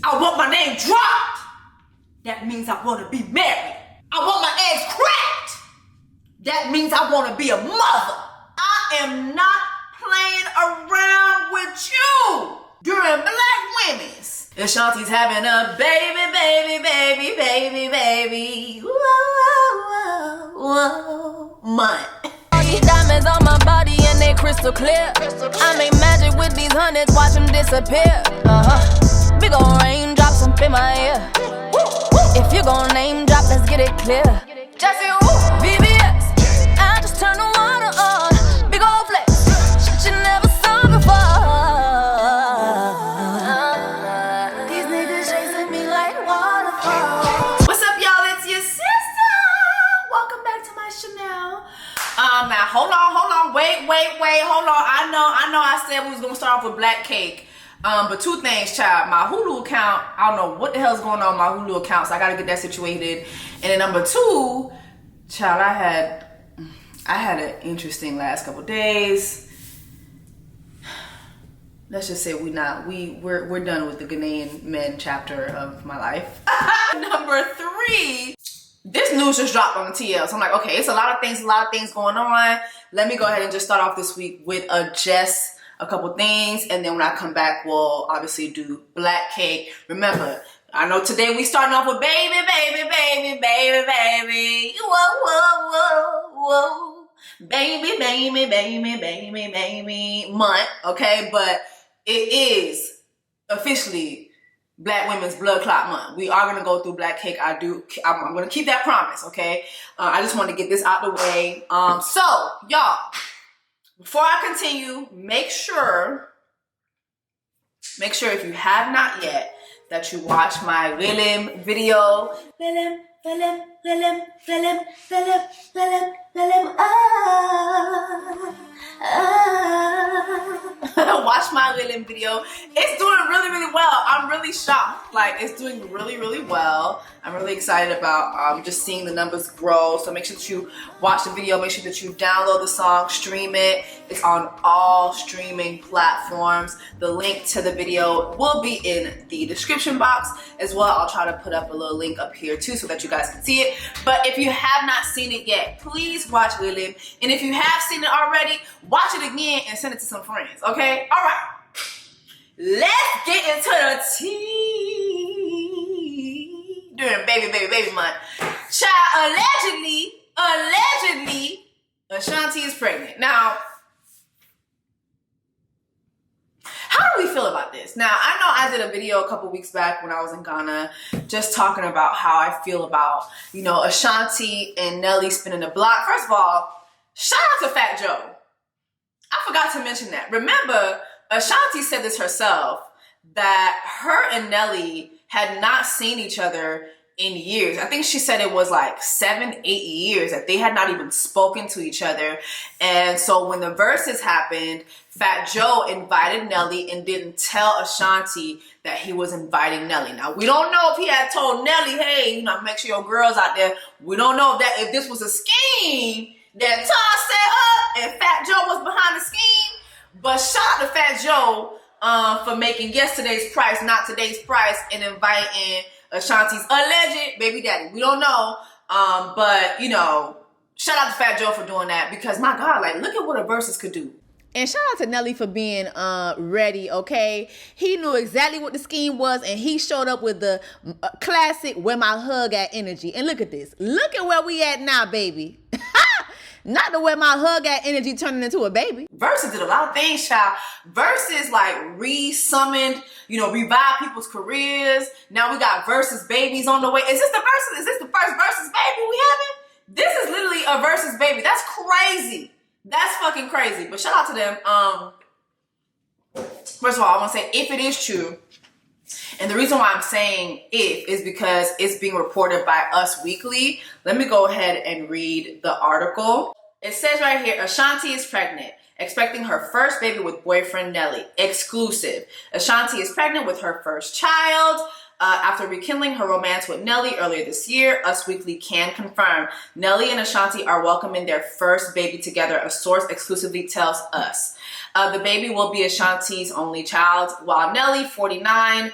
I want my name dropped. That means I want to be married. I want my eggs cracked. That means I want to be a mother. I am not playing around with you during Black Women's. Ashanti's having a baby, baby, baby, baby, baby. Whoa, whoa, whoa, month. All these diamonds on my body and they crystal clear. I make magic with these hundreds, watch them disappear. Big ol' raindrops up in my ear. If you gon' name drop, let's get it clear. Jessie Woo, VVS. I just turn the water on. Big ol' flex, shit you never saw before. These niggas chasing me like waterfalls. What's up, y'all? It's your sister. Welcome back to my channel. Now hold on, wait, hold on. I know. I said we was gonna start off with black cake. But two things, child. My Hulu account, I don't know what the hell's going on with my Hulu account, so I gotta get that situated. And then number two, child, I had an interesting last couple days. Let's just say we're done with the Ghanaian men chapter of my life. Number three, this news just dropped on the TL. So I'm like, okay, it's a lot of things going on. Let me go ahead and just start off this week with a Jess, a couple things, and then when I come back, we'll obviously do black cake. Remember, I know today we starting off with baby, baby, baby, baby, baby. Whoa, whoa, whoa, whoa. Baby, baby, baby, baby, baby month, okay? But it is officially Black Women's Blood Clot Month. We are gonna go through black cake. I'm gonna keep that promise, okay? I just want to get this out the way. So, y'all, before I continue, make sure if you have not yet that you watch my RELEM video. Watch my RELEM video. It's doing really well. I'm really shocked. Like, it's doing really well. I'm really excited about just seeing the numbers grow. So make sure that you watch the video. Make sure that you download the song, stream it. It's on all streaming platforms. The link to the video will be in the description box as well. I'll try to put up a little link up here too so that you guys can see it. But if you have not seen it yet, please watch RELEM. And if you have seen it already, watch it again and send it to some friends, okay? All right. Let's get into the tea during baby month. Child, allegedly, Ashanti is pregnant. Now, how do we feel about this? Now, I know I did a video a couple weeks back when I was in Ghana just talking about how I feel about, you know, Ashanti and Nelly spinning the block. First of all, shout out to Fat Joe. I forgot to mention that. Remember, Ashanti said this herself, that her and Nelly had not seen each other in years. I think she said it was like 7-8 years that they had not even spoken to each other. And so when the verses happened, Fat Joe invited Nelly and didn't tell Ashanti that he was inviting Nelly. Now, we don't know if he had told Nelly, hey, you know, make sure your girl's out there. We don't know if this was a scheme that Todd set up and Fat Joe was behind the scheme. But shout out to Fat Joe for making yesterday's price, not today's price, and inviting Ashanti's alleged baby daddy. We don't know, but you know, shout out to Fat Joe for doing that, because my God, like, look at what a versus could do. And shout out to Nelly for being ready, okay? He knew exactly what the scheme was, and he showed up with the classic "Where My Hug At" energy. And look at this. Look at where we at now, baby. Not the "Where My Hug At" energy turning into a baby. Versus did a lot of things, child. Versus like re-summoned, you know, revived people's careers. Now we got versus babies on the way. Is this the versus? Is this the first versus baby we having? This is literally a versus baby. That's crazy. That's fucking crazy. But shout out to them. First of all, I want to say, if it is true, and the reason why I'm saying if is because it's being reported by Us Weekly. Let me go ahead and read the article. It says right here, Ashanti is pregnant, expecting her first baby with boyfriend Nelly. Exclusive. Ashanti is pregnant with her first child. After rekindling her romance with Nelly earlier this year, Us Weekly can confirm Nelly and Ashanti are welcoming their first baby together, a source exclusively tells Us. The baby will be Ashanti's only child, while Nelly, 49,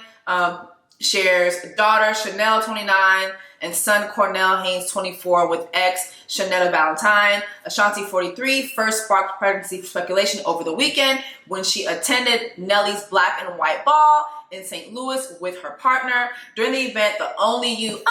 shares daughter Chanel 29 and son Cornell Haynes 24 with ex Shanetta Valentine. Ashanti 43 first sparked pregnancy speculation over the weekend when she attended Nelly's black and white ball in St. Louis with her partner. During the event, the Only You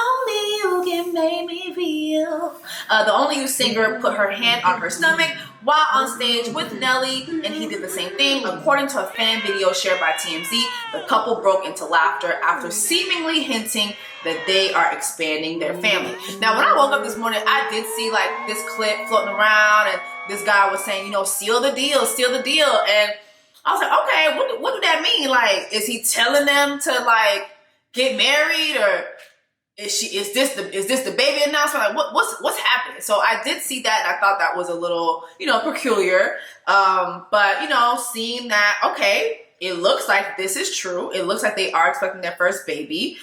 can make me feel. The Only You singer put her hand on her stomach while on stage with Nelly, and he did the same thing. According to a fan video shared by TMZ, the couple broke into laughter after seemingly hinting that they are expanding their family. Now, when I woke up this morning, I did see like this clip floating around, and this guy was saying, seal the deal, seal the deal. And I was like, okay, what do that mean? Like, is he telling them to like get married, or is this the baby announcement? Like, what's happening? So I did see that, and I thought that was a little, peculiar. But seeing that, okay, it looks like this is true. It looks like they are expecting their first baby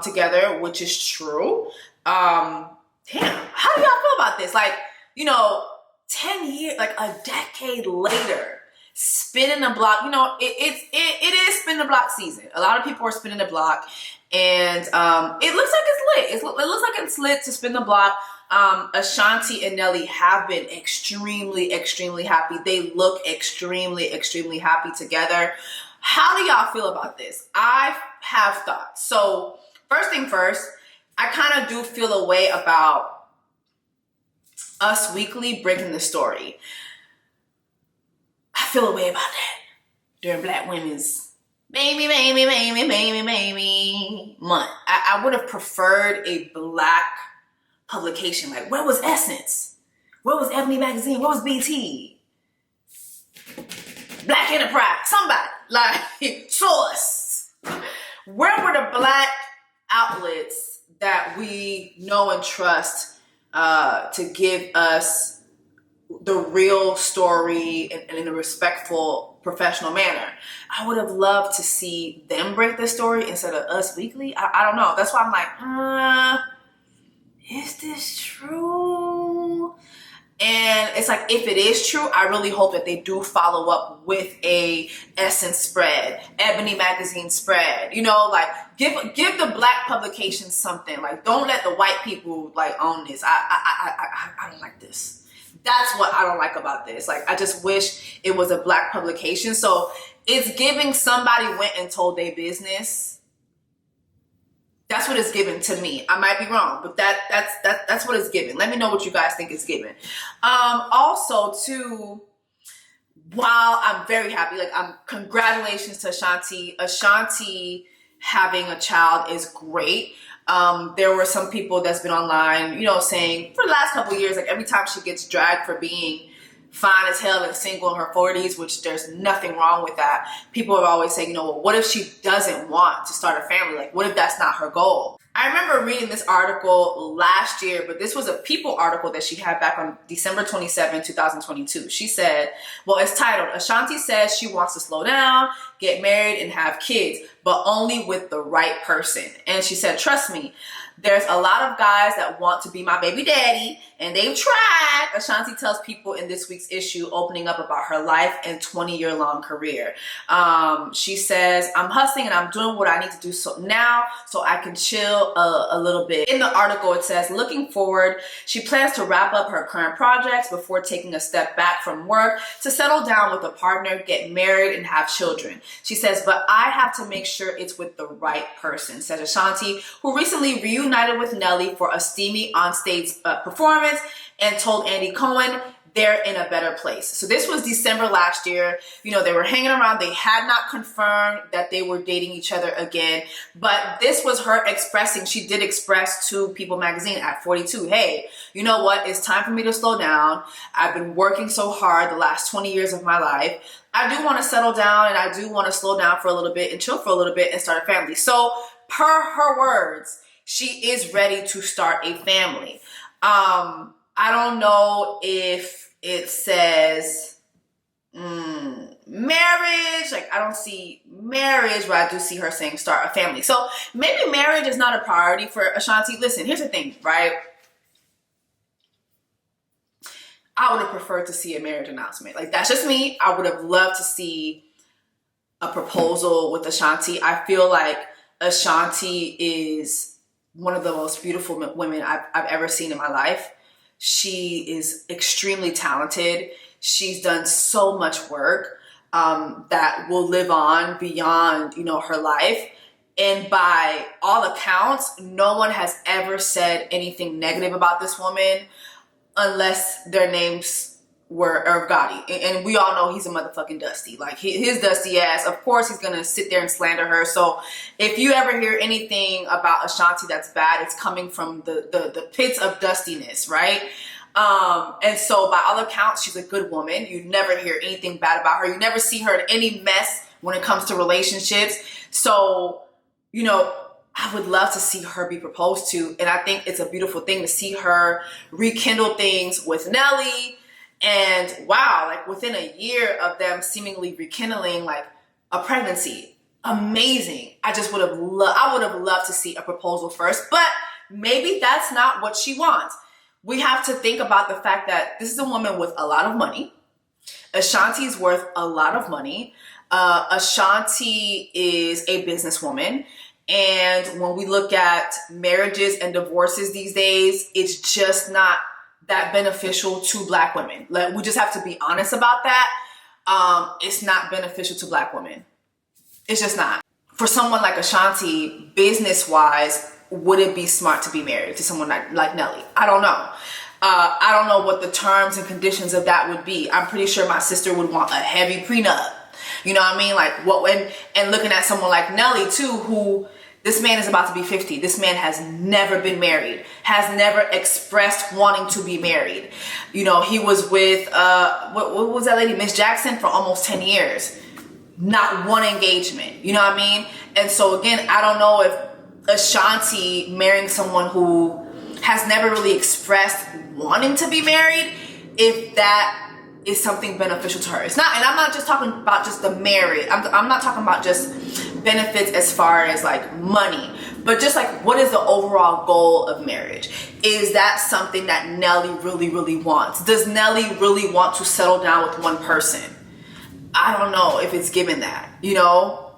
together, which is true. Damn, how do y'all feel about this? Like, 10 years, like a decade later, spinning the block. It is spin the block season. A lot of people are spinning the block, and it looks like it's lit. It looks like it's lit to spin the block. Ashanti and Nelly have been extremely, extremely happy. They look extremely, extremely happy together. How do y'all feel about this? I have thoughts. So first thing first, I kind of do feel a way about Us Weekly breaking the story. I feel a way about that during Black Women's baby month. I would have preferred a Black publication. Like, where was Essence? Where was Ebony Magazine? Where was BT? Black Enterprise, somebody, like, Source. Where were the Black outlets that we know and trust to give us the real story and in a respectful, professional manner? I would have loved to see them break the story instead of Us Weekly. I don't know. That's why I'm like, is this true? And it's like, if it is true, I really hope that they do follow up with a Essence spread, Ebony Magazine spread, like give the Black publications something. Like, don't let the white people like own this. I don't like this. That's what I don't like about this. Like, I just wish it was a Black publication. So it's giving somebody went and told their business. That's what it's given to me. I might be wrong, but that's what it's given. Let me know what you guys think it's given. Also, too, while I'm very happy, like, congratulations to Ashanti. Ashanti having a child is great. There were some people that's been online, saying for the last couple of years, like, every time she gets dragged for being fine as hell and single in her 40s, which there's nothing wrong with that. People are always saying, well, what if she doesn't want to start a family? Like, what if that's not her goal? I remember reading this article last year, but this was a People article that she had back on December 27, 2022. She said, well, it's titled, Ashanti says she wants to slow down, get married, and have kids, but only with the right person. And she said, trust me, there's a lot of guys that want to be my baby daddy, and they've tried. Ashanti tells People in this week's issue, opening up about her life and 20-year-long career. She says, I'm hustling and I'm doing what I need to do now so I can chill a little bit. In the article, it says, looking forward, she plans to wrap up her current projects before taking a step back from work to settle down with a partner, get married, and have children. She says, but I have to make sure it's with the right person, says Ashanti, who recently reunited with Nelly for a steamy onstage performance and told Andy Cohen they're in a better place. So this was December last year. They were hanging around. They had not confirmed that they were dating each other again, but this was her expressing. She did express to People magazine at 42, hey, you know what? It's time for me to slow down. I've been working so hard the last 20 years of my life. I do want to settle down, and I do want to slow down for a little bit and chill for a little bit and start a family. So per her words, she is ready to start a family. I don't know if it says marriage. Like, I don't see marriage, but I do see her saying start a family. So maybe marriage is not a priority for Ashanti. Listen, here's the thing, right? I would have preferred to see a marriage announcement. Like, that's just me. I would have loved to see a proposal with Ashanti. I feel like Ashanti is one of the most beautiful women I've ever seen in my life. She is extremely talented. She's done so much work that will live on beyond, her life. And by all accounts, no one has ever said anything negative about this woman unless their names were Gotti. And we all know he's a motherfucking dusty. Like his dusty ass, of course he's gonna sit there and slander her. So if you ever hear anything about Ashanti that's bad, it's coming from the pits of dustiness, right? And so by all accounts, she's a good woman. You never hear anything bad about her. You never see her in any mess when it comes to relationships. So, I would love to see her be proposed to. And I think it's a beautiful thing to see her rekindle things with Nelly. And wow, like within a year of them seemingly rekindling like a pregnancy, amazing. I would have loved to see a proposal first, but maybe that's not what she wants. We have to think about the fact that this is a woman with a lot of money. Ashanti's worth a lot of money. Ashanti is a businesswoman. And when we look at marriages and divorces these days, it's just not that beneficial to Black women. Like, we just have to be honest about that. It's not beneficial to Black women. It's just not. For someone like Ashanti, business-wise, would it be smart to be married to someone like Nelly? I don't know. I don't know what the terms and conditions of that would be. I'm pretty sure my sister would want a heavy prenup. You know what I mean? Like and looking at someone like Nelly too, who this man is about to be 50. This man has never been married, has never expressed wanting to be married. He was with, what was that lady? Miss Jackson for almost 10 years. Not one engagement. You know what I mean? And so again, I don't know if Ashanti marrying someone who has never really expressed wanting to be married, if that is something beneficial to her. It's not, and I'm not just talking about just the marriage. I'm not talking about just benefits as far as like money, but just like, what is the overall goal of marriage? Is that something that Nelly really, really wants? Does Nelly really want to settle down with one person? I don't know if it's given that,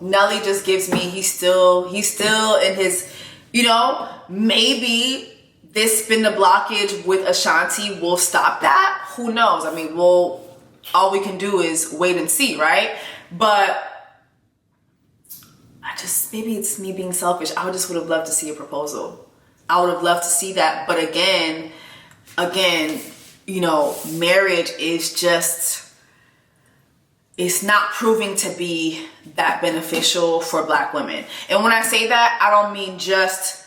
Nelly just gives me, he's still in his, maybe this spin the blockage with Ashanti will stop that. Who knows? I mean, all we can do is wait and see, right? But maybe it's me being selfish. I just would have loved to see a proposal. I would have loved to see that. But again, marriage is just, it's not proving to be that beneficial for Black women. And when I say that, I don't mean just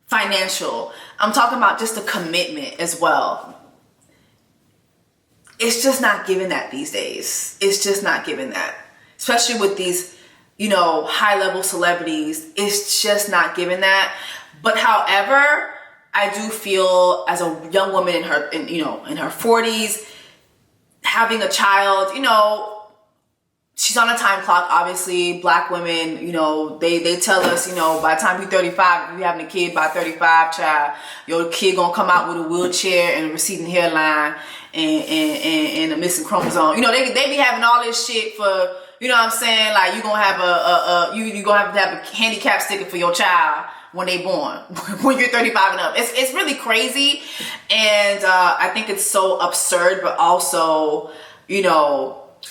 financial. I'm talking about just the commitment as well. It's just not given that these days. It's just not given that. Especially with these, high-level celebrities. It's just not given that. But however, I do feel as a young woman in her 40s, having a child, she's on a time clock, obviously. Black women, they tell us, by the time you're 35, if you're having a kid by 35, child, your kid gonna come out with a wheelchair and a receding hairline and a missing chromosome. They be having all this shit for, you know what I'm saying? Like, you're gonna have you're gonna have to have a handicap sticker for your child when they born, when you're 35 and up. It's really crazy. And I think it's so absurd, but also,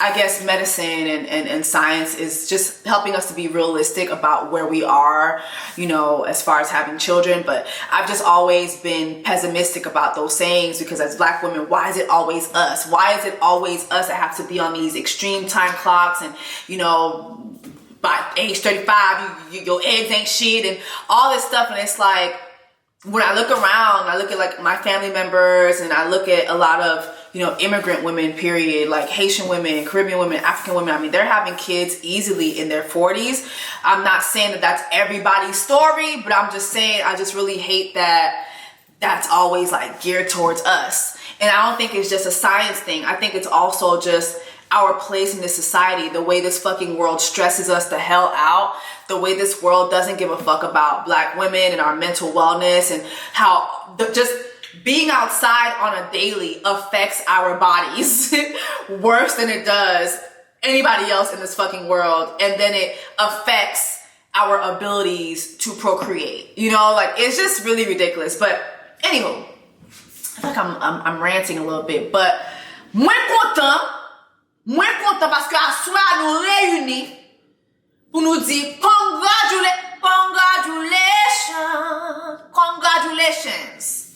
I guess medicine and science is just helping us to be realistic about where we are, as far as having children. But I've just always been pessimistic about those sayings, because as Black women, why is it always us? Why is it always us that have to be on these extreme time clocks? And, by age 35, your eggs ain't shit and all this stuff. And it's like, when I look around, I look at like my family members, and I look at a lot of, immigrant women, period, like Haitian women, Caribbean women, African women. I mean, they're having kids easily in their 40s. I'm not saying that that's everybody's story, but I'm just saying, I just really hate that that's always like geared towards us. And I don't think it's just a science thing. I think it's also just our place in this society, the way this fucking world stresses us the hell out, the way this world doesn't give a fuck about Black women and our mental wellness, and how just being outside on a daily affects our bodies worse than it does anybody else in this fucking world. And then it affects our abilities to procreate. You know, like it's just really ridiculous. But anywho, I feel like I'm ranting a little bit, but moins content parce qu'à soir nous réunis pour nous dire congratulations.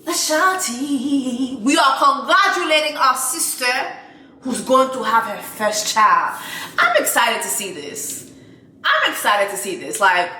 Ashanti, we are congratulating our sister who's going to have her first child. I'm excited to see this. Like,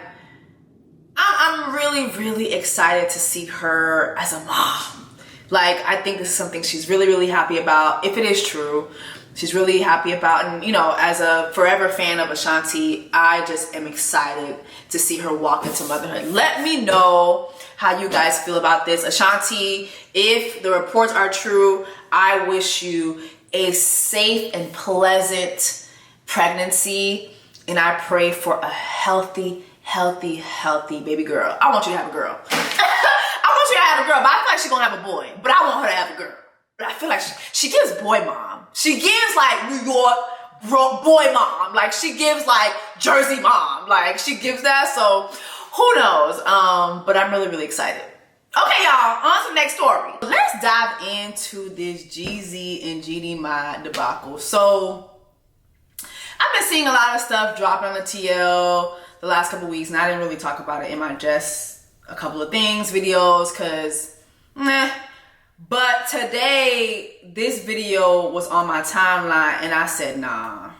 I'm really, really excited to see her as a mom. Like, I think this is something she's really, really happy about. If it is true, she's really happy about. And, you know, as a forever fan of Ashanti, I just am excited to see her walk into motherhood. Let me know how you guys feel about this. Ashanti, if the reports are true, I wish you a safe and pleasant pregnancy. And I pray for a healthy baby girl. I want you to have a girl. I want you to have a girl, but I feel like she's gonna have a boy. But I want her to have a girl. But I feel like she gives boy mom. She gives like New York boy mom. Like she gives like Jersey mom. Like she gives that. So who knows? But I'm really, really excited. Okay, y'all, on to the next story. Let's dive into this Jeezy and Jeannie Mai debacle. So I've been seeing a lot of stuff dropping on the TL the last couple weeks, and I didn't really talk about it in my Jess a couple of things videos because but today this video was on my timeline and I said nah.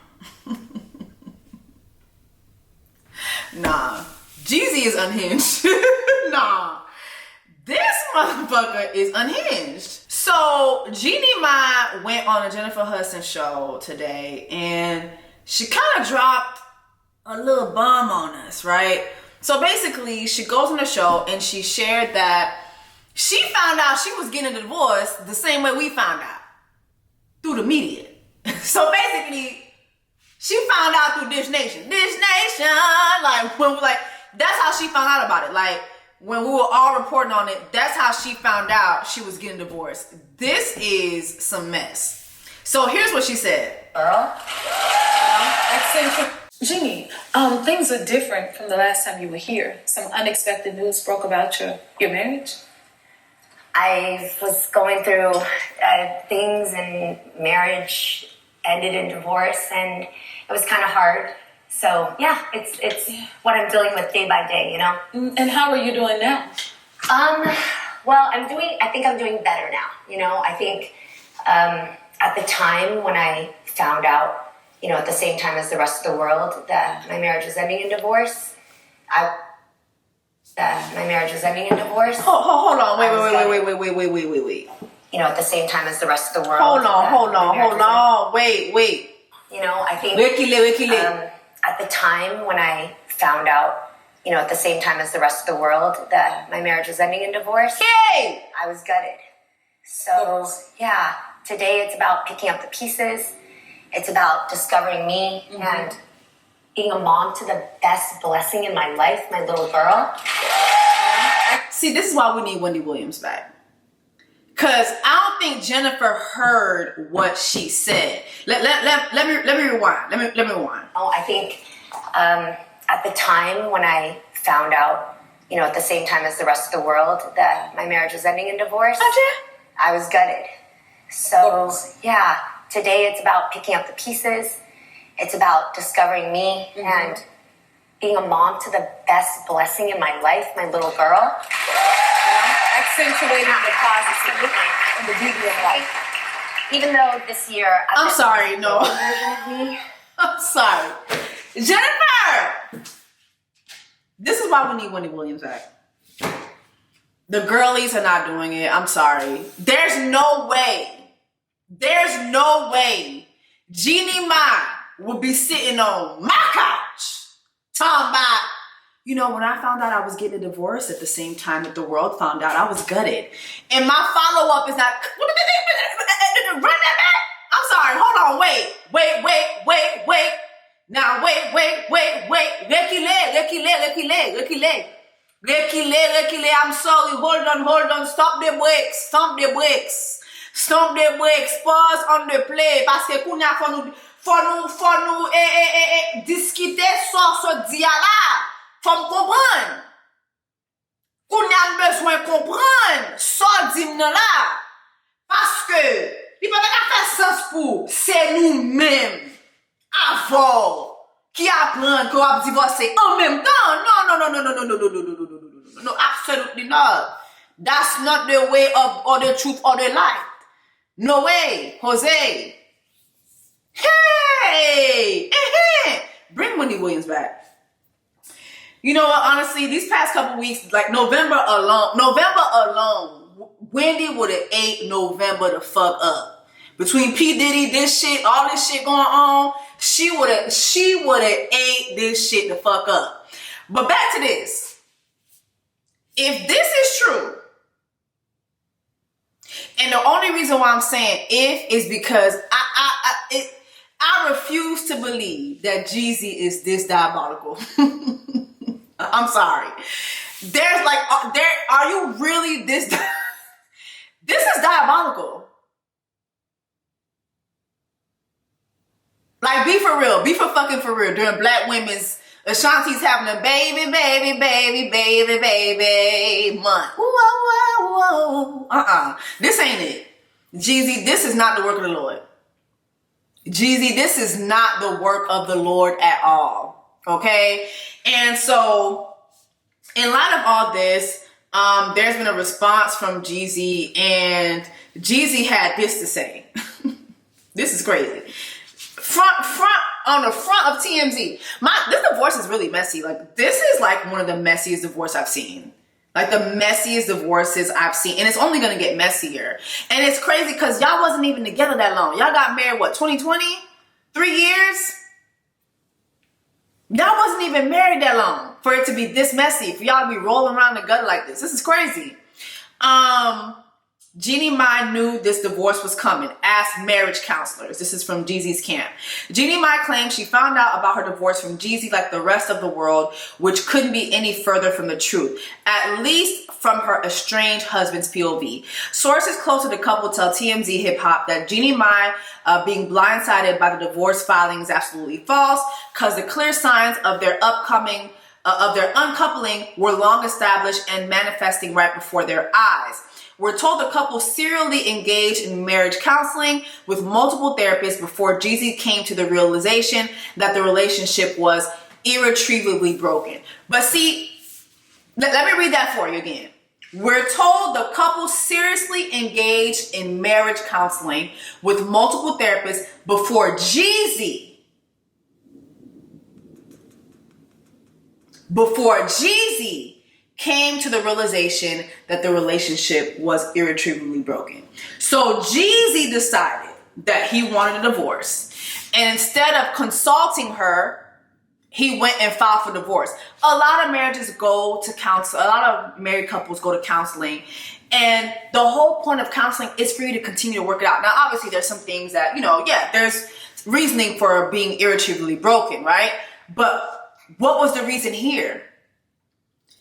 Nah, Jeezy is unhinged. Nah, this motherfucker is unhinged. So Jeannie Mai went on a Jennifer Hudson show today and she kind of dropped a little bomb on us, right? So basically, she goes on the show and she shared that she found out she was getting a divorce the same way we found out, through the media. So basically, she found out through Dish Nation. Like, that's how she found out about it. Like, when we were all reporting on it, that's how she found out she was getting divorced. This is some mess. So here's what she said. Girl, Jeannie, things are different from the last time you were here. Some unexpected news broke about your marriage. I was going through things, and marriage ended in divorce, and it was kind of hard. So yeah, it's what I'm dealing with day by day, you know. And how are you doing now? Well, I think I'm doing better now. You know, I think at the time when I found out, you know, at the same time as the rest of the world, that my marriage was ending in divorce. Hold on, wait. You know, at the same time as the rest of the world. Hold on, wait. You know, I think Wikile. at the time when I found out, you know, at the same time as the rest of the world, that my marriage was ending in divorce. Yay! I was gutted. So yeah, today it's about picking up the pieces. It's about discovering me and being a mom to the best blessing in my life, my little girl. See, this is why we need Wendy Williams back. Because I don't think Jennifer heard what she said. Let me rewind. Let me rewind. Oh, I think at the time when I found out, you know, at the same time as the rest of the world, that my marriage was ending in divorce, I was gutted. So yeah, today it's about picking up the pieces. It's about discovering me and being a mom to the best blessing in my life, my little girl. Accentuating the positive and the beauty of life. Even though this year I'm sorry, no. version of me. I'm sorry. Jennifer! This is why we need Wendy Williams back. The girlies are not doing it. I'm sorry. There's no way Jeannie Mai would be sitting on my couch talking about, you know, when I found out I was getting a divorce at the same time that the world found out, I was gutted. And my follow-up is not, run that back? I'm sorry, hold on, wait. Now, wait. Reculer. I'm sorry, hold on. Stop the brakes. Stomp the brakes, pause on the play. Parce que kounya faut nous discuter sur ce dialogue. Faut me comprendre. Kounya besoin comprendre ça dit là. Parce que il peut pas faire sens pour c'est nous-mêmes avant qui apprennent qu'on va divorcer en même temps. No, absolutely not. That's not the way of or the truth or the light. No way, Jose. Hey, bring Wendy Williams back. You know what? Honestly, these past couple weeks, like November alone, Wendy would have ate November the fuck up. Between P Diddy, this shit, all this shit going on, she would have ate this shit the fuck up. But back to this. If this is true, and the only reason why I'm saying if is because I refuse to believe that Jeezy is this diabolical. I'm sorry. There's like, are you really this? This is diabolical. Like, be for real. Be for fucking for real. During Black Women's, Ashanti's having a baby month. Whoa. This ain't it. Jeezy, this is not the work of the Lord. Jeezy, this is not the work of the Lord at all. Okay? And so, in light of all this, there's been a response from Jeezy, and Jeezy had this to say. This is crazy. On the front of TMZ. This divorce is really messy. Like, this is like one of the messiest divorces I've seen. Like, the messiest divorces I've seen. And it's only going to get messier. And it's crazy because y'all wasn't even together that long. Y'all got married, what, 2020? 3 years? Y'all wasn't even married that long for it to be this messy. For y'all to be rolling around the gutter like this. This is crazy. Jeannie Mai knew this divorce was coming. Asked marriage counselors. This is from Jeezy's camp. Jeannie Mai claims she found out about her divorce from Jeezy like the rest of the world, which couldn't be any further from the truth, at least from her estranged husband's POV. Sources close to the couple tell TMZ Hip Hop that Jeannie Mai being blindsided by the divorce filing is absolutely false, because the clear signs of their uncoupling were long established and manifesting right before their eyes. We're told the couple serially engaged in marriage counseling with multiple therapists before Jeezy came to the realization that the relationship was irretrievably broken. But see, let me read that for you again. We're told the couple seriously engaged in marriage counseling with multiple therapists before Jeezy came to the realization that the relationship was irretrievably broken. So Jeezy decided that he wanted a divorce. And instead of consulting her, he went and filed for divorce. A lot of marriages go to counsel. A lot of married couples go to counseling. And the whole point of counseling is for you to continue to work it out. Now, obviously, there's some things that, there's reasoning for being irretrievably broken, right? But what was the reason here?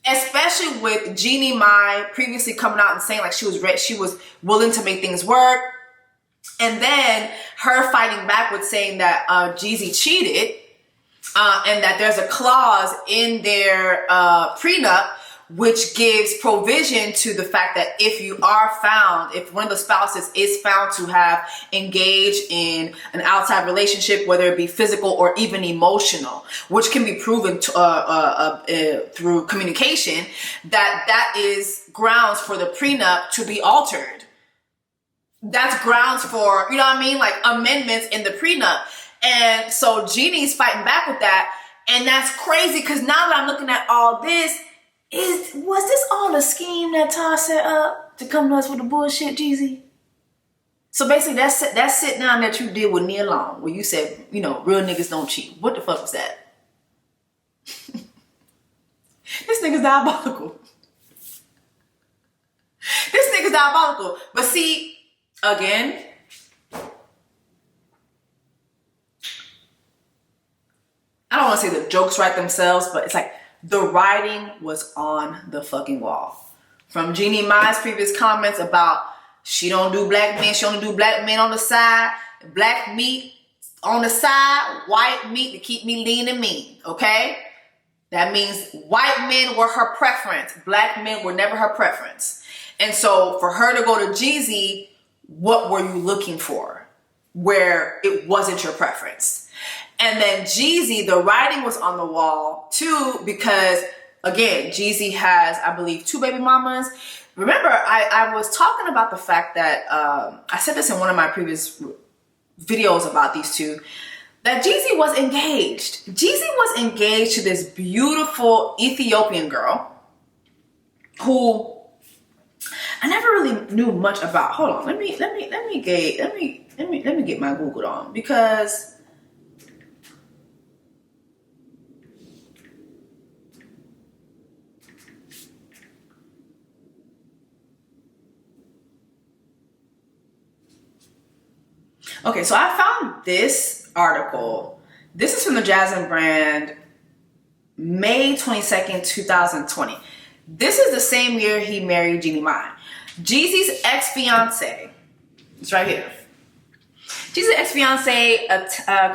Especially with Jeannie Mai previously coming out and saying like she was willing to make things work. And then her fighting back with saying that Jeezy cheated and that there's a clause in their prenup which gives provision to the fact that if one of the spouses is found to have engaged in an outside relationship, whether it be physical or even emotional, which can be proven through communication, that is grounds for the prenup to be altered. That's grounds for, like amendments in the prenup. And so Jeannie's fighting back with that. And that's crazy because now that I'm looking at all this, was this all a scheme that Todd set up to come to us with the bullshit, Jeezy? So basically, that sit down that you did with Nia Long, where you said, real niggas don't cheat. What the fuck was that? This nigga's diabolical. This nigga's diabolical. But see, again, I don't want to say the jokes write themselves, but it's like, the writing was on the fucking wall. From Jeannie Mai's previous comments about She don't do black men. She only do black men on the side. Black meat on the side. White meat to keep me lean and mean. Okay? That means white men were her preference. Black men were never her preference. And so for her to go to Jeezy, what were you looking for? Where it wasn't your preference. And then Jeezy, the writing was on the wall too, because again, Jeezy has, I believe, 2 baby mamas. Remember, I was talking about the fact that, I said this in one of my previous videos about these two, that Jeezy was engaged. Jeezy was engaged to this beautiful Ethiopian girl who I never really knew much about. Hold on, let me get my Google on, because okay, so I found this article. This is from the Jasmine brand, May 22nd, 2020. This is the same year he married Jeannie Mai. Jeezy's ex-fiance, it's right here. Jeezy's ex-fiance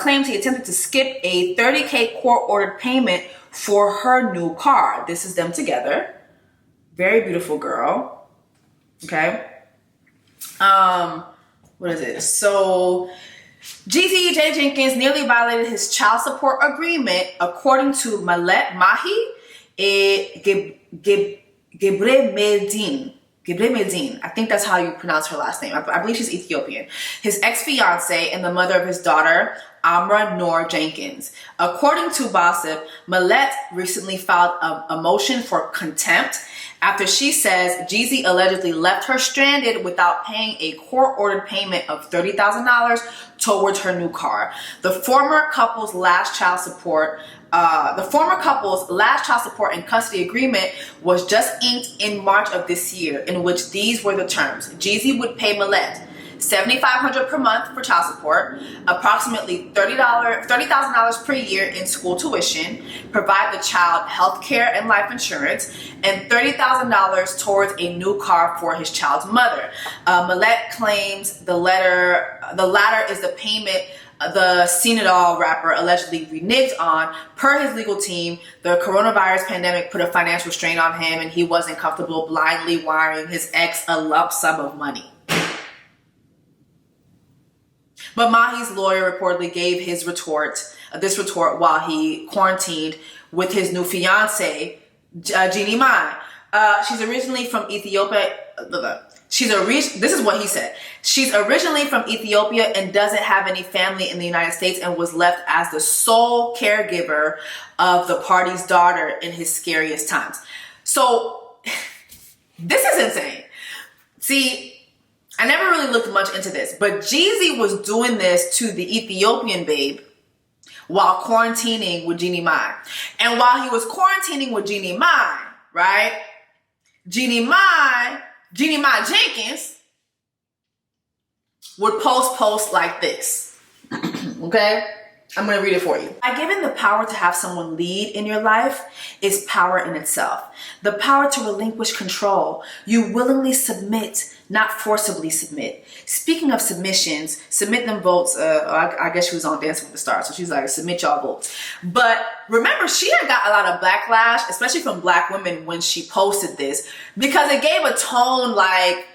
claims he attempted to skip a $30K court-ordered payment for her new car. This is them together. Very beautiful girl. Okay. What is it? So Jeezy J. Jenkins nearly violated his child support agreement, according to Mahi Gebremedin. I think that's how you pronounce her last name. I believe she's Ethiopian. His ex-fiance and the mother of his daughter, Amra Noor Jenkins. According to Gossip, Millet recently filed a motion for contempt after she says Jeezy allegedly left her stranded without paying a court-ordered payment of $30,000 towards her new car. The former couple's last child support and custody agreement was just inked in March of this year, in which these were the terms. Jeezy would pay Millet $7,500 per month for child support, approximately $30,000 per year in school tuition, provide the child health care and life insurance, and $30,000 towards a new car for his child's mother. Millet claims the latter is the payment the Seen It All rapper allegedly reneged on. Per his legal team, the coronavirus pandemic put a financial strain on him, and he wasn't comfortable blindly wiring his ex a lump sum of money. But Mahi's lawyer reportedly gave this retort while he quarantined with his new fiance, Jeannie Mai. She's originally from Ethiopia. This is what he said. She's originally from Ethiopia and doesn't have any family in the United States, and was left as the sole caregiver of the party's daughter in his scariest times. So this is insane. See, I never really looked much into this, but Jeezy was doing this to the Ethiopian babe while quarantining with Jeannie Mai. And while he was quarantining with Jeannie Mai, right? Jeannie Mai Jenkins would post like this. Okay? I'm going to read it for you. By giving the power to have someone lead in your life is power in itself. The power to relinquish control. You willingly submit, not forcibly submit. Speaking of submissions, submit them votes. I guess she was on Dancing with the Stars, so she's like, submit y'all votes. But remember, she had got a lot of backlash, especially from Black women when she posted this, because it gave a tone like,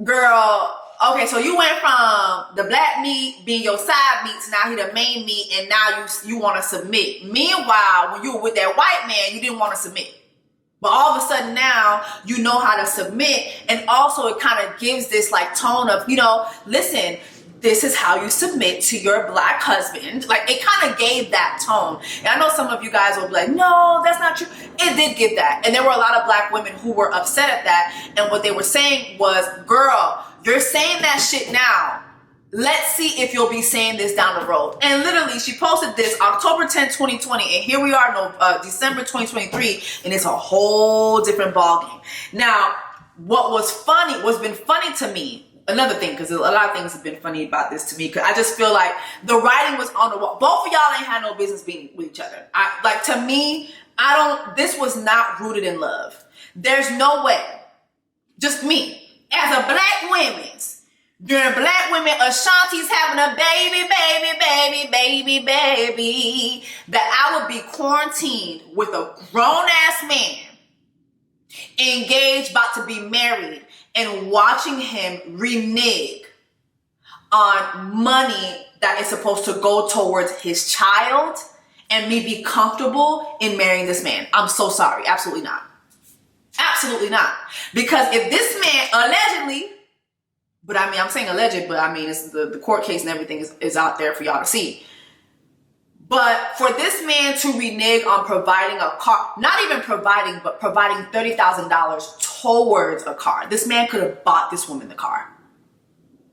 girl, okay, so you went from the black meat being your side meat to now he the main meat, and now you want to submit. Meanwhile, when you were with that white man, you didn't want to submit. But all of a sudden now, you know how to submit. And also it kind of gives this like tone of, listen, this is how you submit to your Black husband. Like, it kind of gave that tone. And I know some of you guys will be like, no, that's not true. It did give that. And there were a lot of Black women who were upset at that. And what they were saying was, girl, you're saying that shit now. Let's see if you'll be saying this down the road. And literally, she posted this October 10th, 2020. And here we are, December 2023. And it's a whole different ballgame. Now, what's been funny to me, another thing, because a lot of things have been funny about this to me, because I just feel like the writing was on the wall. Both of y'all ain't had no business being with each other. To me, this was not rooted in love. There's no way. Just me. as a black women's, during black women, Ashanti's having a baby, that I would be quarantined with a grown-ass man, engaged, about to be married, and watching him renege on money that is supposed to go towards his child, and me be comfortable in marrying this man. I'm so sorry. Absolutely not. Absolutely not. Because if this man allegedly, but I mean, I'm saying alleged, but I mean, it's the court case and everything is out there for y'all to see. But for this man to renege on providing a car, not even providing, but providing $30,000 towards a car. This man could have bought this woman the car.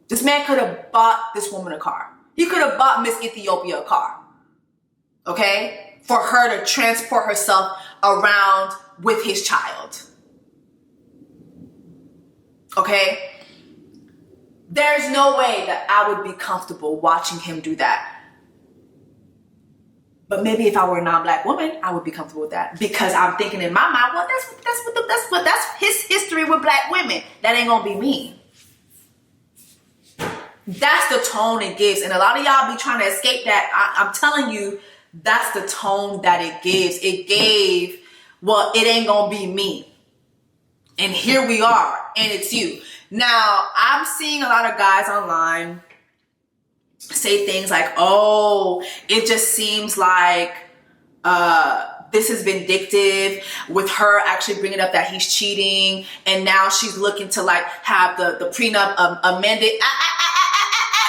This man could have bought this woman a car. He could have bought Miss Ethiopia a car. Okay? For her to transport herself around with his child. Okay? There's no way that I would be comfortable watching him do that. But maybe if I were a non-black woman, I would be comfortable with that. Because I'm thinking in my mind, well, that's his history with black women. That ain't gonna be me. That's the tone it gives. And a lot of y'all be trying to escape that. I'm telling you, that's the tone that it gives. It gave, well, it ain't gonna be me. And here we are, and it's you. Now, I'm seeing a lot of guys online say things like, oh, it just seems like this is vindictive with her actually bringing up that he's cheating, and now she's looking to like have the prenup amended.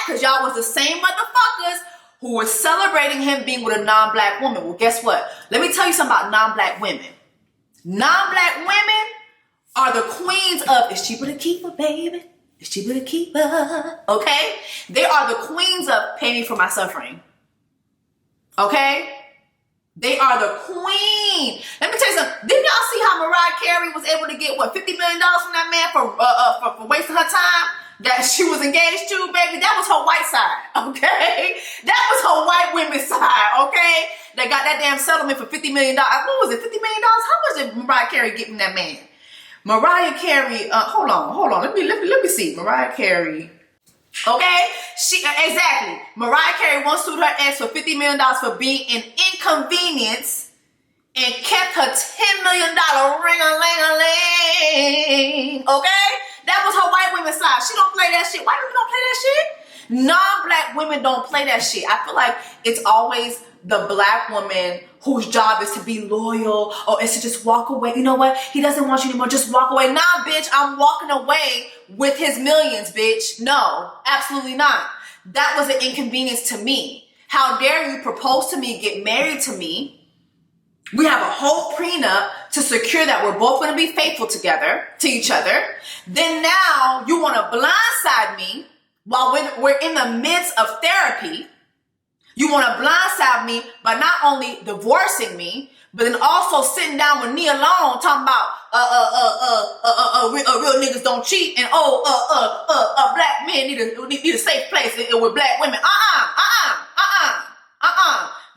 Because y'all was the same motherfuckers who were celebrating him being with a non-black woman. Well, guess what? Let me tell you something about non-black women. Non-black women are the queens of, it's cheaper to keep her, baby. It's cheaper to keep her. Okay? They are the queens of pay me for my suffering. Okay? They are the queen. Let me tell you something. Didn't y'all see how Mariah Carey was able to get, what, $50 million from that man for wasting her time that she was engaged to, baby? That was her white side, okay? That was her white women's side, okay? They got that damn settlement for $50 million. What was it, $50 million? How much did Mariah Carey get from that man? Mariah Carey, hold on. Let me see. Mariah Carey. Okay? Exactly. Mariah Carey once sued her ex for $50 million for being an inconvenience and kept her $10 million ring-a-ling-a-ling. Okay? That was her white women's side. She don't play that shit. White women don't play that shit. Non-black women don't play that shit. I feel like it's always the black woman whose job is to be loyal or is to just walk away. You know what? He doesn't want you anymore. Just walk away. Nah, bitch, I'm walking away with his millions, bitch. No, absolutely not. That was an inconvenience to me. How dare you propose to me, get married to me? We have a whole prenup to secure that we're both going to be faithful together to each other. Then now you want to blindside me while we're in the midst of therapy. You want to blindside me by not only divorcing me, but then also sitting down with me alone talking about real niggas don't cheat and black men need a safe place with black women.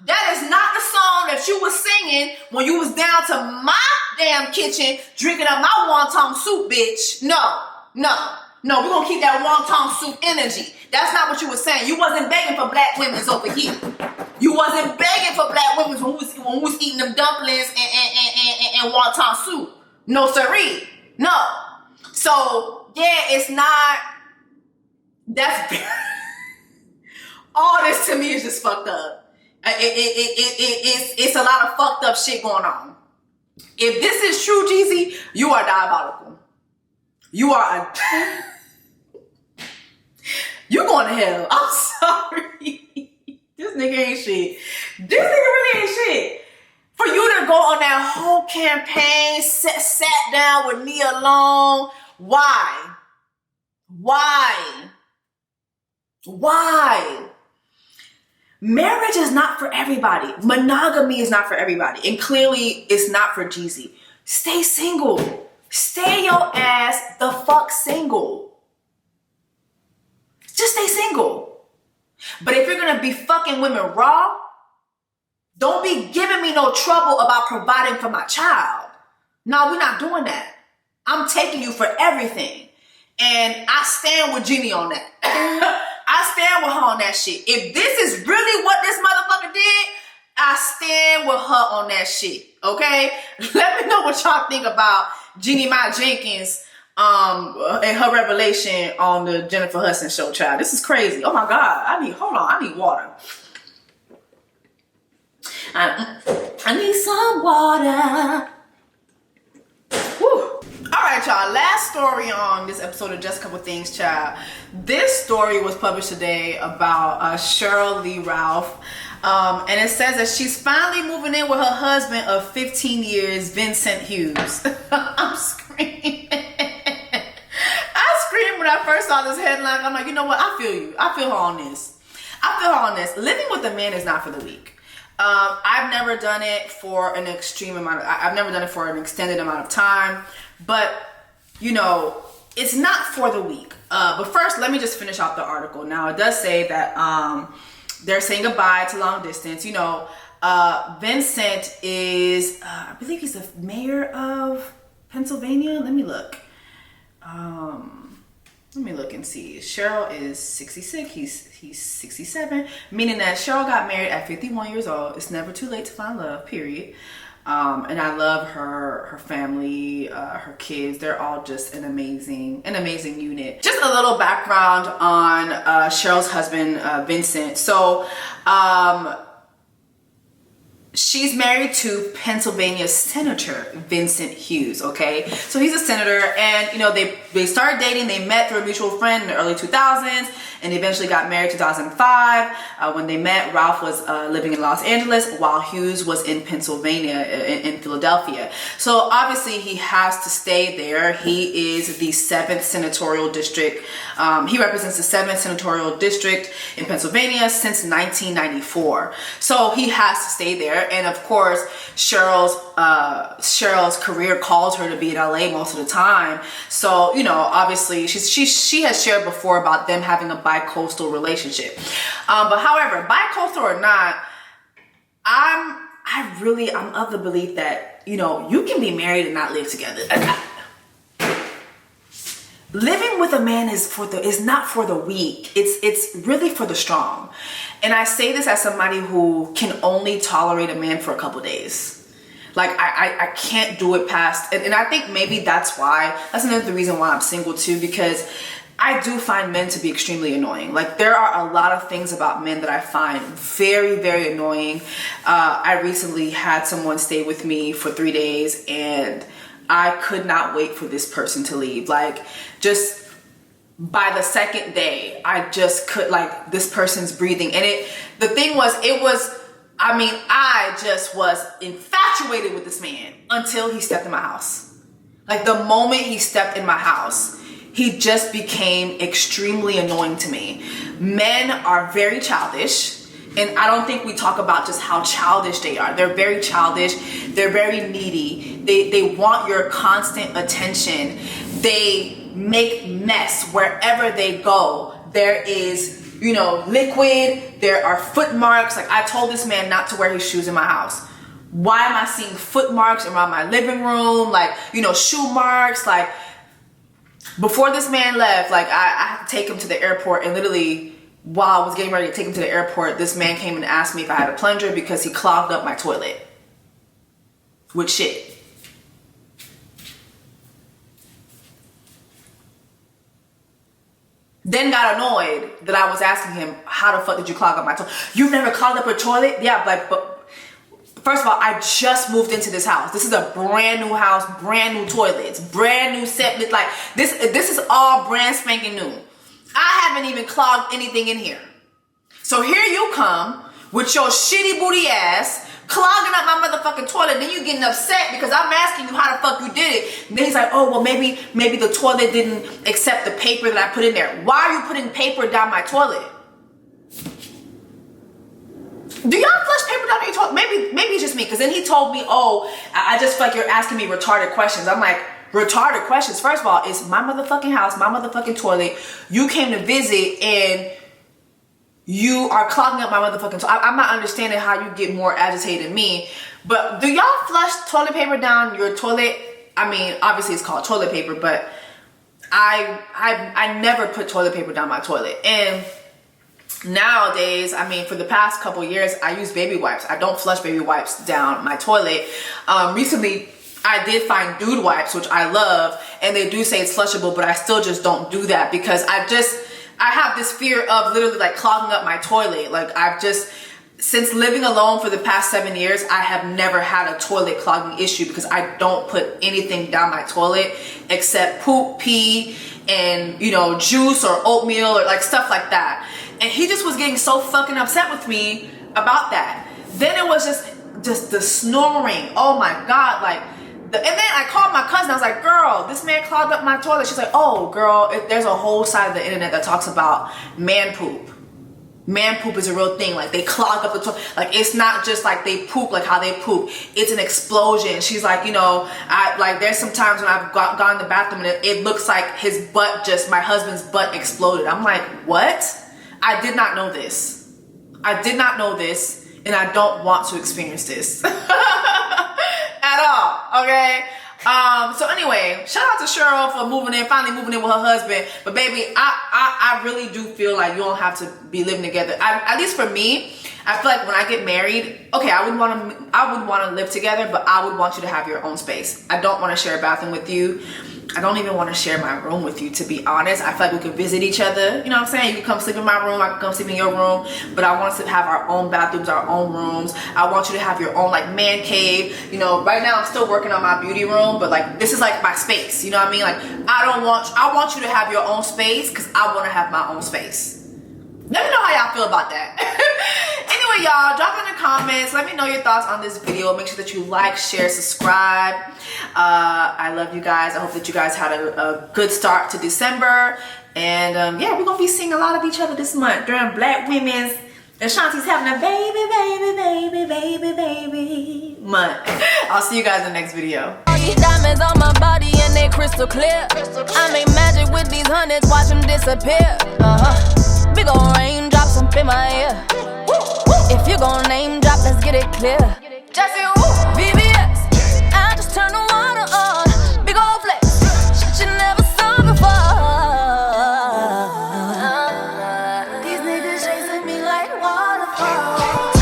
That is not the song that you was singing when you was down to my damn kitchen drinking up my wonton soup, bitch. No, we're going to keep that wonton soup energy. That's not what you were saying. You wasn't begging for black women's over here. You wasn't begging for black women's when we was eating them dumplings and wonton soup. No, siree. No. So, yeah, it's not, that's, all this to me is just fucked up. It's a lot of fucked up shit going on. If this is true, Jeezy, you are diabolical. You are you're going to hell. I'm sorry. This nigga ain't shit. This nigga really ain't shit. For you to go on that whole campaign, sat down with me alone. Why? Marriage is not for everybody. Monogamy is not for everybody. And clearly it's not for Jeezy. Stay single. Stay your ass the fuck single. Just stay single. But if you're going to be fucking women raw, don't be giving me no trouble about providing for my child. No, we're not doing that. I'm taking you for everything. And I stand with Jeannie on that. I stand with her on that shit. If this is really what this motherfucker did, I stand with her on that shit. Okay? Let me know what y'all think about Jeannie Mai Jenkins and her revelation on the Jennifer Hudson show, child. This is crazy. Oh my God. I need water. I need some water. Whew. All right, y'all. Last story on this episode of Just a Couple Things, child. This story was published today about Cheryl Lee Ralph. And it says that she's finally moving in with her husband of 15 years, Vincent Hughes. I'm screaming. I screamed when I first saw this headline. I'm like, you know what? I feel you. I feel her on this. Living with a man is not for the weak. I've never done it for an extreme amount of, I've never done it for an extended amount of time, but you know, it's not for the weak. But first, let me just finish off the article. Now, it does say that, they're saying goodbye to long distance. You know, Vincent is, I believe he's the mayor of Pennsylvania. Let me look. Let me look and see. Cheryl is 66. He's 67. Meaning that Cheryl got married at 51 years old. It's never too late to find love, period. And I love her family, her kids. They're all just an amazing unit. Just a little background on Cheryl's husband, Vincent. So, she's married to Pennsylvania Senator Vincent Hughes, okay? So he's a senator, and you know, they started dating. They met through a mutual friend in the early 2000s, and eventually got married in 2005. When they met, Ralph was living in Los Angeles while Hughes was in Pennsylvania, in Philadelphia. So obviously he has to stay there. He is the 7th senatorial district. He represents the 7th senatorial district in Pennsylvania since 1994. So he has to stay there. And of course, Cheryl's career calls her to be in LA most of the time. So, you know, obviously she has shared before about them having a bi-coastal relationship. But however, bi-coastal or not, I'm of the belief that, you know, you can be married and not live together. Living with a man is not for the weak. It's really for the strong. And I say this as somebody who can only tolerate a man for a couple days. Like I can't do it past, and I think maybe that's another reason why I'm single too, because I do find men to be extremely annoying. Like there are a lot of things about men that I find very, very annoying. I recently had someone stay with me for 3 days, and I could not wait for this person to leave. Like just by the second day, I just could, like, this person's breathing. And I just was infatuated with this man until he stepped in my house. Like the moment he stepped in my house, he just became extremely annoying to me. Men are very childish. And I don't think we talk about just how childish they are. They're very childish. They're very needy. They want your constant attention. They make mess wherever they go. There is, you know, liquid. There are foot marks. Like I told this man not to wear his shoes in my house. Why am I seeing foot marks around my living room? Like, you know, shoe marks. Like before this man left, like I had to take him to the airport, and literally while I was getting ready to take him to the airport, this man came and asked me if I had a plunger because he clogged up my toilet with shit. Then got annoyed that I was asking him, how the fuck did you clog up my toilet? You've never clogged up a toilet? Yeah, but first of all, I just moved into this house. This is a brand new house, brand new toilets, brand new septic. Like this is all brand spanking new. I haven't even clogged anything in here. So here you come with your shitty booty ass clogging up my motherfucking toilet. Then you getting upset because I'm asking you how the fuck you did it. And then he's like, oh, well, maybe the toilet didn't accept the paper that I put in there. Why are you putting paper down my toilet? Do y'all flush paper down your toilet? Maybe it's just me. Because then he told me, oh, I just feel like you're asking me retarded questions. I'm like, retarded questions? First of all, it's my motherfucking house, my motherfucking toilet. You came to visit and you are clogging up my motherfucking toilet. I'm not understanding how you get more agitated than me. But do y'all flush toilet paper down your toilet? I mean, obviously it's called toilet paper, but I never put toilet paper down my toilet. And nowadays, I mean, for the past couple years, I use baby wipes. I don't flush baby wipes down my toilet. Recently, I did find dude wipes, which I love, and they do say it's flushable, but I still just don't do that because I have this fear of literally like clogging up my toilet. Like since living alone for the past 7 years, I have never had a toilet clogging issue because I don't put anything down my toilet except poop, pee, and juice or oatmeal or like stuff like that. And he just was getting so fucking upset with me about that. Then it was just the snoring. Oh my God, like, and then I called my cousin. I was like, girl, this man clogged up my toilet. She's like, oh girl, there's a whole side of the internet that talks about man poop. Man poop is a real thing. Like, they clog up the toilet. Like, it's not just like they poop like how they poop. It's an explosion. She's like, there's some times when I've gone in the bathroom and it looks like my husband's butt exploded. I'm like, what? I did not know this. I did not know this, and I don't want to experience this at all, okay? So anyway, shout out to Cheryl for finally moving in with her husband. But baby, I really do feel like you don't have to be living together. At least for me, I feel like when I get married, okay, I would want to live together, but I would want you to have your own space. I don't want to share a bathroom with you. I don't even want to share my room with you, to be honest. I feel like we can visit each other. You know what I'm saying? You can come sleep in my room, I can come sleep in your room, but I want us to have our own bathrooms, our own rooms. I want you to have your own like man cave. Right now I'm still working on my beauty room, but like this is like my space. You know what I mean? Like I want you to have your own space because I want to have my own space. Let me know how y'all feel about that. Anyway, y'all, drop in the comments. Let me know your thoughts on this video. Make sure that you like, share, subscribe. I love you guys. I hope that you guys had a good start to December. And yeah, we're going to be seeing a lot of each other this month during Black Women's Ashanti's having a baby month. I'll see you guys in the next video. These diamonds on my body and they crystal clear. I make magic with these hundreds, watch them disappear. Big ol' raindrops up in my ear. If you gon' name drop, let's get it clear. Jessie Woo.